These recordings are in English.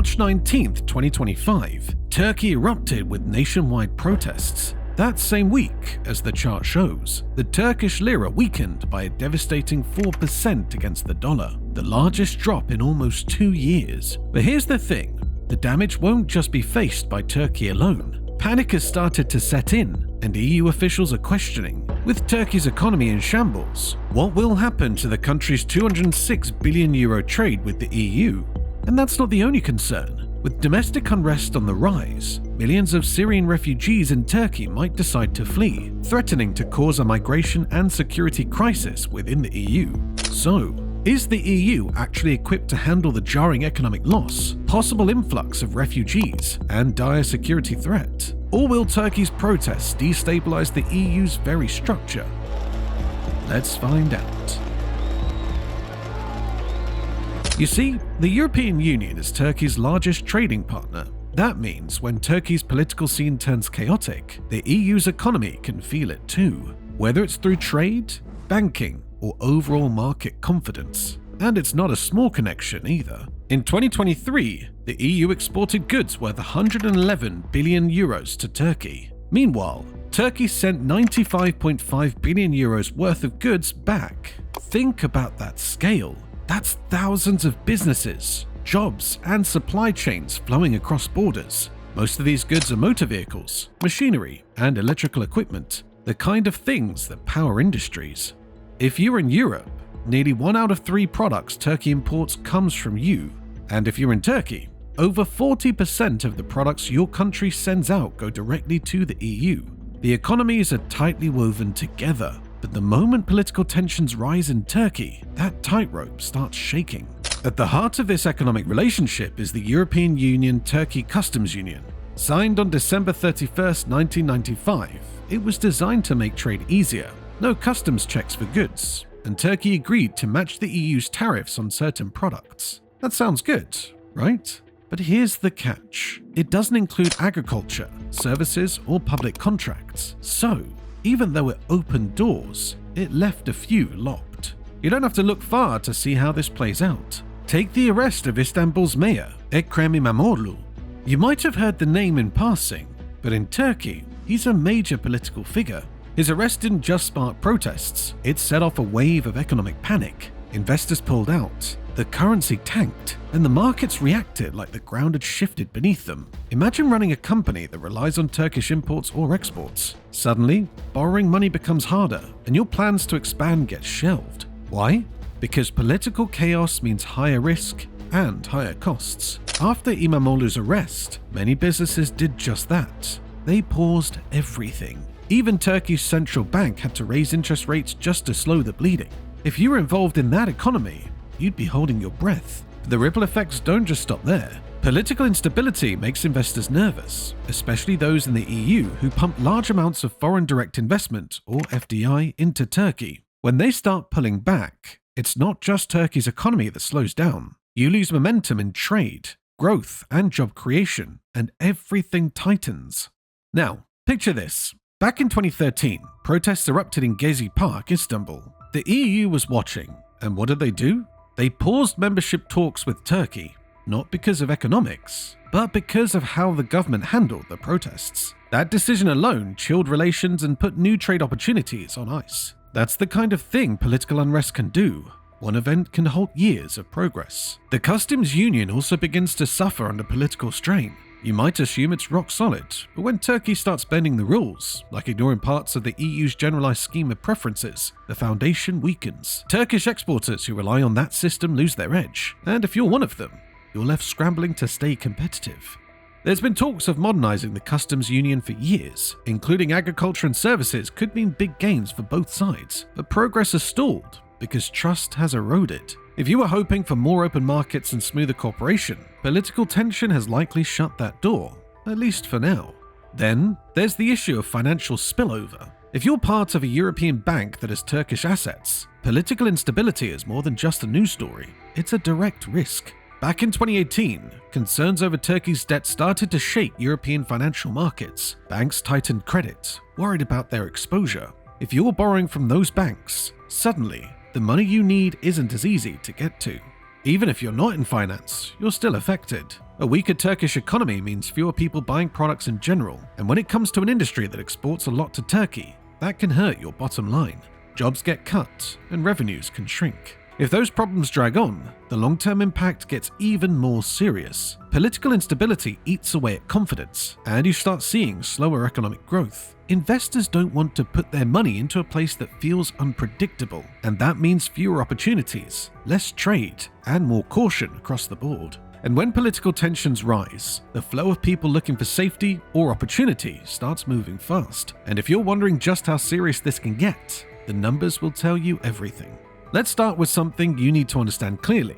March 19, 2025, Turkey erupted with nationwide protests. That same week, as the chart shows, the Turkish lira weakened by a devastating 4% against the dollar, the largest drop in almost 2 years. But here's the thing, the damage won't just be faced by Turkey alone. Panic has started to set in, and EU officials are questioning, with Turkey's economy in shambles, what will happen to the country's €206 billion trade with the EU? And that's not the only concern. With domestic unrest on the rise, millions of Syrian refugees in Turkey might decide to flee, threatening to cause a migration and security crisis within the EU. So, is the EU actually equipped to handle the jarring economic loss, possible influx of refugees, and dire security threat? Or will Turkey's protests destabilize the EU's very structure? Let's find out. You see, the European Union is Turkey's largest trading partner. That means when Turkey's political scene turns chaotic, the EU's economy can feel it too, whether it's through trade, banking, or overall market confidence. And it's not a small connection either. In 2023, the EU exported goods worth €111 billion to Turkey. Meanwhile, Turkey sent €95.5 billion worth of goods back. Think about that scale. That's thousands of businesses, jobs, and supply chains flowing across borders. Most of these goods are motor vehicles, machinery, and electrical equipment, the kind of things that power industries. If you're in Europe, nearly 1 out of 3 products Turkey imports comes from you. And if you're in Turkey, over 40% of the products your country sends out go directly to the EU. The economies are tightly woven together. But the moment political tensions rise in Turkey, that tightrope starts shaking. At the heart of this economic relationship is the European Union-Turkey Customs Union. Signed on December 31, 1995, it was designed to make trade easier, no customs checks for goods, and Turkey agreed to match the EU's tariffs on certain products. That sounds good, right? But here's the catch. It doesn't include agriculture, services, or public contracts. So, even though it opened doors, it left a few locked. You don't have to look far to see how this plays out. Take the arrest of Istanbul's mayor, Ekrem İmamoğlu. You might have heard the name in passing, but in Turkey, he's a major political figure. His arrest didn't just spark protests, it set off a wave of economic panic. Investors pulled out, the currency tanked, and the markets reacted like the ground had shifted beneath them. Imagine running a company that relies on Turkish imports or exports. Suddenly, borrowing money becomes harder, and your plans to expand get shelved. Why? Because political chaos means higher risk and higher costs. After İmamoğlu's arrest, many businesses did just that. They paused everything. Even Turkey's central bank had to raise interest rates just to slow the bleeding. If you were involved in that economy, you'd be holding your breath. But the ripple effects don't just stop there. Political instability makes investors nervous, especially those in the EU who pump large amounts of foreign direct investment, or FDI, into Turkey. When they start pulling back, it's not just Turkey's economy that slows down. You lose momentum in trade, growth, and job creation, and everything tightens. Now, picture this. Back in 2013, protests erupted in Gezi Park, Istanbul. The EU was watching, and what did they do? They paused membership talks with Turkey, not because of economics, but because of how the government handled the protests. That decision alone chilled relations and put new trade opportunities on ice. That's the kind of thing political unrest can do. One event can halt years of progress. The customs union also begins to suffer under political strain. You might assume it's rock solid, but when Turkey starts bending the rules, like ignoring parts of the EU's generalized scheme of preferences, the foundation weakens. Turkish exporters who rely on that system lose their edge, and if you're one of them, you're left scrambling to stay competitive. There's been talks of modernizing the customs union for years, including agriculture and services could mean big gains for both sides, but progress has stalled because trust has eroded. If you were hoping for more open markets and smoother cooperation, political tension has likely shut that door, at least for now. Then, there's the issue of financial spillover. If you're part of a European bank that has Turkish assets, political instability is more than just a news story, it's a direct risk. Back in 2018, concerns over Turkey's debt started to shake European financial markets. Banks tightened credit, worried about their exposure. If you're borrowing from those banks, suddenly, the money you need isn't as easy to get to. Even if you're not in finance, you're still affected. A weaker Turkish economy means fewer people buying products in general, and when it comes to an industry that exports a lot to Turkey, that can hurt your bottom line. Jobs get cut, and revenues can shrink. If those problems drag on, the long-term impact gets even more serious. Political instability eats away at confidence, and you start seeing slower economic growth. Investors don't want to put their money into a place that feels unpredictable, and that means fewer opportunities, less trade, and more caution across the board. And when political tensions rise, the flow of people looking for safety or opportunity starts moving fast. And if you're wondering just how serious this can get, the numbers will tell you everything. Let's start with something you need to understand clearly.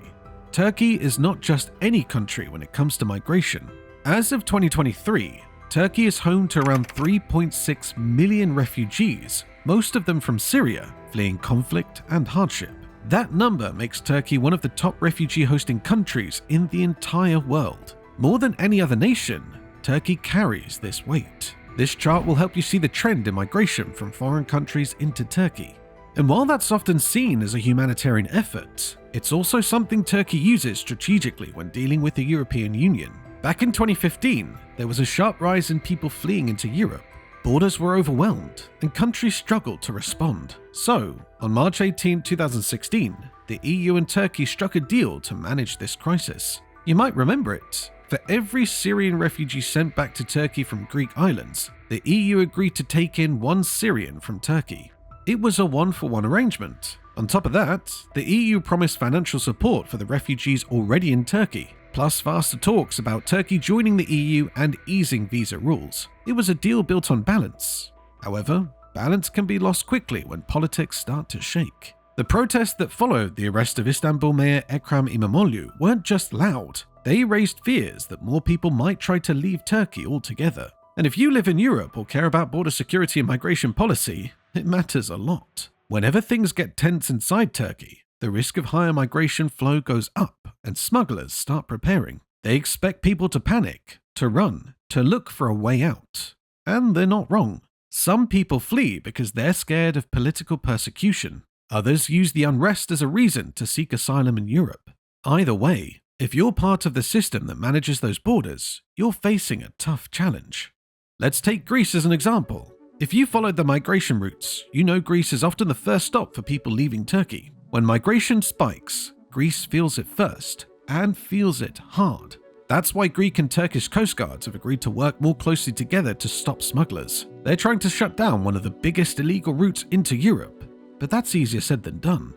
Turkey is not just any country when it comes to migration. As of 2023, Turkey is home to around 3.6 million refugees, most of them from Syria, fleeing conflict and hardship. That number makes Turkey one of the top refugee hosting countries in the entire world. More than any other nation, Turkey carries this weight. This chart will help you see the trend in migration from foreign countries into Turkey. And while that's often seen as a humanitarian effort, it's also something Turkey uses strategically when dealing with the European Union. Back in 2015, there was a sharp rise in people fleeing into Europe. Borders were overwhelmed, and countries struggled to respond. So, on March 18, 2016, the EU and Turkey struck a deal to manage this crisis. You might remember it. For every Syrian refugee sent back to Turkey from Greek islands, the EU agreed to take in one Syrian from Turkey. It was a one-for-one arrangement. On top of that, the EU promised financial support for the refugees already in Turkey, plus faster talks about Turkey joining the EU and easing visa rules. It was a deal built on balance. However, balance can be lost quickly when politics start to shake. The protests that followed the arrest of Istanbul Mayor Ekrem İmamoğlu weren't just loud. They raised fears that more people might try to leave Turkey altogether. And if you live in Europe or care about border security and migration policy, it matters a lot. Whenever things get tense inside Turkey, the risk of higher migration flow goes up and smugglers start preparing. They expect people to panic, to run, to look for a way out. And they're not wrong. Some people flee because they're scared of political persecution. Others use the unrest as a reason to seek asylum in Europe. Either way, if you're part of the system that manages those borders, you're facing a tough challenge. Let's take Greece as an example. If you followed the migration routes, you know Greece is often the first stop for people leaving Turkey. When migration spikes, Greece feels it first, and feels it hard. That's why Greek and Turkish coast guards have agreed to work more closely together to stop smugglers. They're trying to shut down one of the biggest illegal routes into Europe, but that's easier said than done.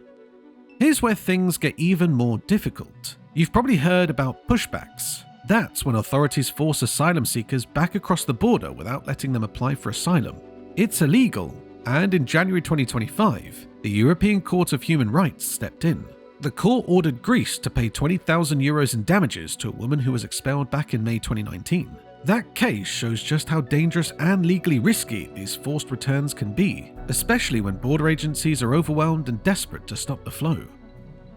Here's where things get even more difficult. You've probably heard about pushbacks. That's when authorities force asylum seekers back across the border without letting them apply for asylum. It's illegal, and in January 2025, the European Court of Human Rights stepped in. The court ordered Greece to pay 20,000 euros in damages to a woman who was expelled back in May 2019. That case shows just how dangerous and legally risky these forced returns can be, especially when border agencies are overwhelmed and desperate to stop the flow.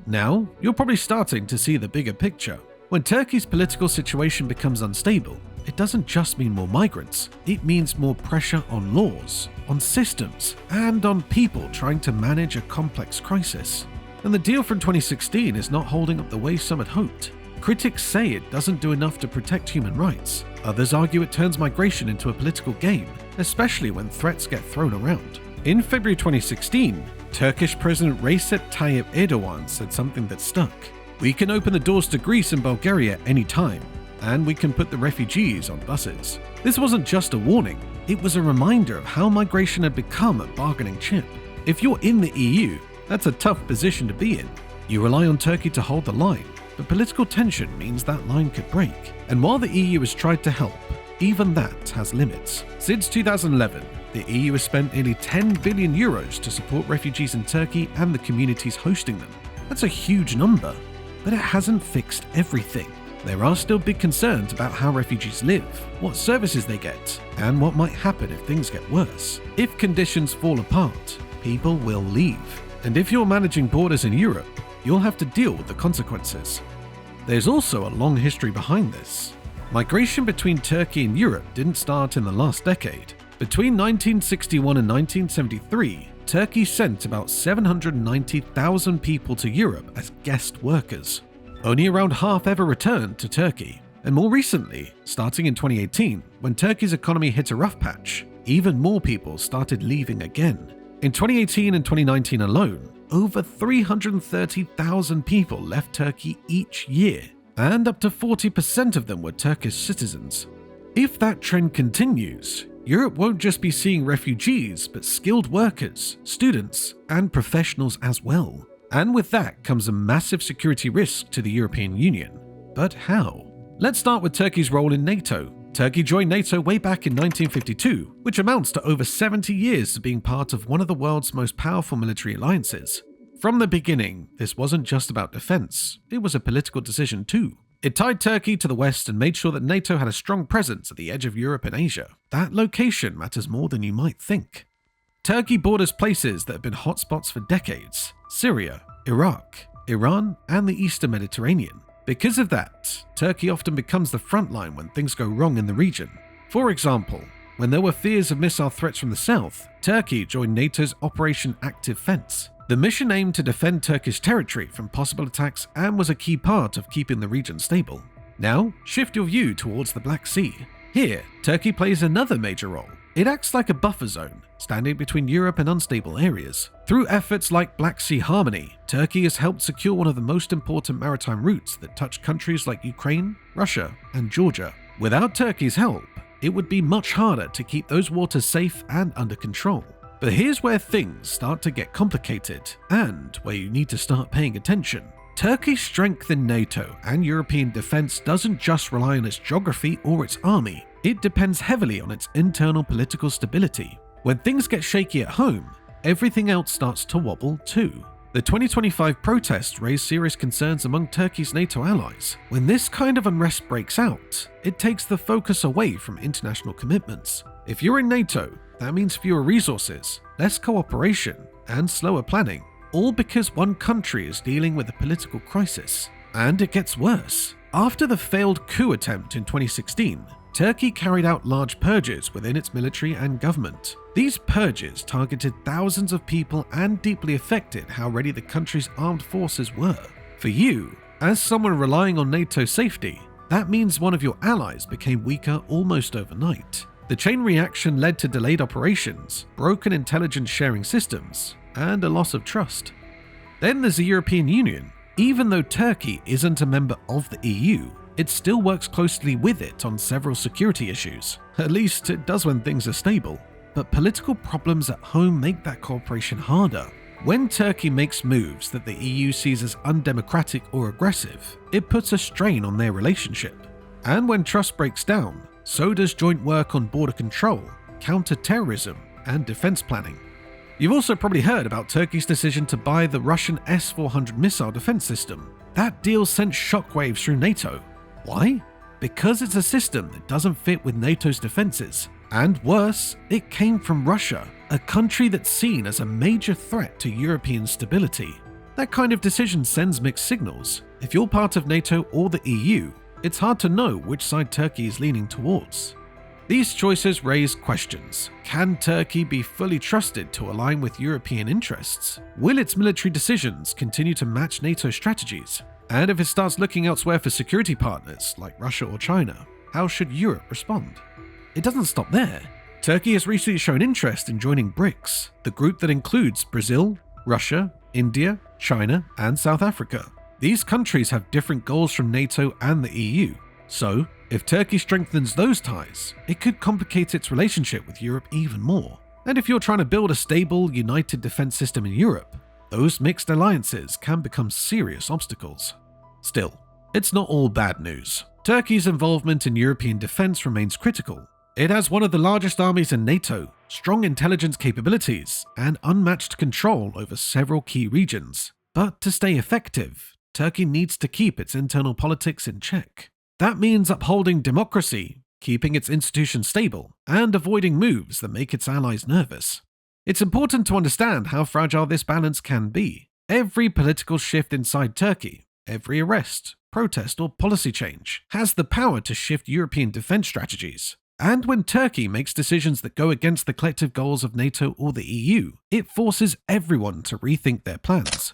Now, you're probably starting to see the bigger picture. When Turkey's political situation becomes unstable, it doesn't just mean more migrants, it means more pressure on laws, on systems, and on people trying to manage a complex crisis. And the deal from 2016 is not holding up the way some had hoped. Critics say it doesn't do enough to protect human rights. Others argue it turns migration into a political game, especially when threats get thrown around. In February 2016, Turkish President Recep Tayyip Erdoğan said something that stuck. "We can open the doors to Greece and Bulgaria any time, and we can put the refugees on buses." This wasn't just a warning, it was a reminder of how migration had become a bargaining chip. If you're in the EU, that's a tough position to be in. You rely on Turkey to hold the line, but political tension means that line could break. And while the EU has tried to help, even that has limits. Since 2011, the EU has spent nearly 10 billion euros to support refugees in Turkey and the communities hosting them. That's a huge number, but it hasn't fixed everything. There are still big concerns about how refugees live, what services they get, and what might happen if things get worse. If conditions fall apart, people will leave. And if you're managing borders in Europe, you'll have to deal with the consequences. There's also a long history behind this. Migration between Turkey and Europe didn't start in the last decade. Between 1961 and 1973, Turkey sent about 790,000 people to Europe as guest workers. Only around half ever returned to Turkey. And more recently, starting in 2018, when Turkey's economy hit a rough patch, even more people started leaving again. In 2018 and 2019 alone, over 330,000 people left Turkey each year, and up to 40% of them were Turkish citizens. If that trend continues, Europe won't just be seeing refugees, but skilled workers, students, and professionals as well. And with that comes a massive security risk to the European Union. But how? Let's start with Turkey's role in NATO. Turkey joined NATO way back in 1952, which amounts to over 70 years of being part of one of the world's most powerful military alliances. From the beginning, this wasn't just about defense, it was a political decision too. It tied Turkey to the West and made sure that NATO had a strong presence at the edge of Europe and Asia. That location matters more than you might think. Turkey borders places that have been hotspots for decades: Syria, Iraq, Iran, and the Eastern Mediterranean. Because of that, Turkey often becomes the front line when things go wrong in the region. For example, when there were fears of missile threats from the south, Turkey joined NATO's Operation Active Fence. The mission aimed to defend Turkish territory from possible attacks and was a key part of keeping the region stable. Now, shift your view towards the Black Sea. Here, Turkey plays another major role. It acts like a buffer zone, standing between Europe and unstable areas. Through efforts like Black Sea Harmony, Turkey has helped secure one of the most important maritime routes that touch countries like Ukraine, Russia, and Georgia. Without Turkey's help, it would be much harder to keep those waters safe and under control. But here's where things start to get complicated, and where you need to start paying attention. Turkey's strength in NATO and European defense doesn't just rely on its geography or its army. It depends heavily on its internal political stability. When things get shaky at home, everything else starts to wobble too. The 2025 protests raised serious concerns among Turkey's NATO allies. When this kind of unrest breaks out, it takes the focus away from international commitments. If you're in NATO, that means fewer resources, less cooperation, and slower planning, all because one country is dealing with a political crisis. And it gets worse. After the failed coup attempt in 2016, Turkey carried out large purges within its military and government. These purges targeted thousands of people and deeply affected how ready the country's armed forces were. For you, as someone relying on NATO's safety, that means one of your allies became weaker almost overnight. The chain reaction led to delayed operations, broken intelligence sharing systems, and a loss of trust. Then there's the European Union. Even though Turkey isn't a member of the EU, it still works closely with it on several security issues. At least it does when things are stable. But political problems at home make that cooperation harder. When Turkey makes moves that the EU sees as undemocratic or aggressive, it puts a strain on their relationship. And when trust breaks down, so does joint work on border control, counter-terrorism, and defense planning. You've also probably heard about Turkey's decision to buy the Russian S-400 missile defense system. That deal sent shockwaves through NATO. Why? Because it's a system that doesn't fit with NATO's defenses. And worse, it came from Russia, a country that's seen as a major threat to European stability. That kind of decision sends mixed signals. If you're part of NATO or the EU, it's hard to know which side Turkey is leaning towards. These choices raise questions. Can Turkey be fully trusted to align with European interests? Will its military decisions continue to match NATO strategies? And if it starts looking elsewhere for security partners like Russia or China, how should Europe respond? It doesn't stop there. Turkey has recently shown interest in joining BRICS, the group that includes Brazil, Russia, India, China, and South Africa. These countries have different goals from NATO and the EU. So, if Turkey strengthens those ties, it could complicate its relationship with Europe even more. And if you're trying to build a stable, united defense system in Europe, those mixed alliances can become serious obstacles. Still, it's not all bad news. Turkey's involvement in European defense remains critical. It has one of the largest armies in NATO, strong intelligence capabilities, and unmatched control over several key regions. But to stay effective, Turkey needs to keep its internal politics in check. That means upholding democracy, keeping its institutions stable, and avoiding moves that make its allies nervous. It's important to understand how fragile this balance can be. Every political shift inside Turkey, every arrest, protest, or policy change has the power to shift European defense strategies. And when Turkey makes decisions that go against the collective goals of NATO or the EU, it forces everyone to rethink their plans.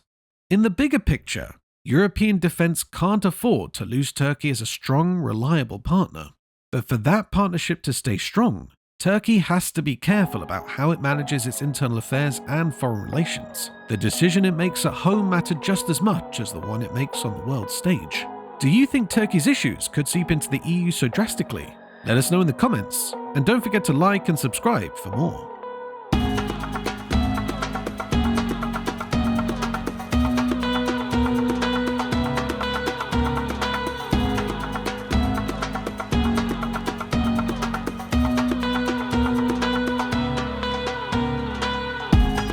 In the bigger picture, European defense can't afford to lose Turkey as a strong, reliable partner. But for that partnership to stay strong, Turkey has to be careful about how it manages its internal affairs and foreign relations. The decision it makes at home matter just as much as the one it makes on the world stage. Do you think Turkey's issues could seep into the EU so drastically? Let us know in the comments, and don't forget to like and subscribe for more.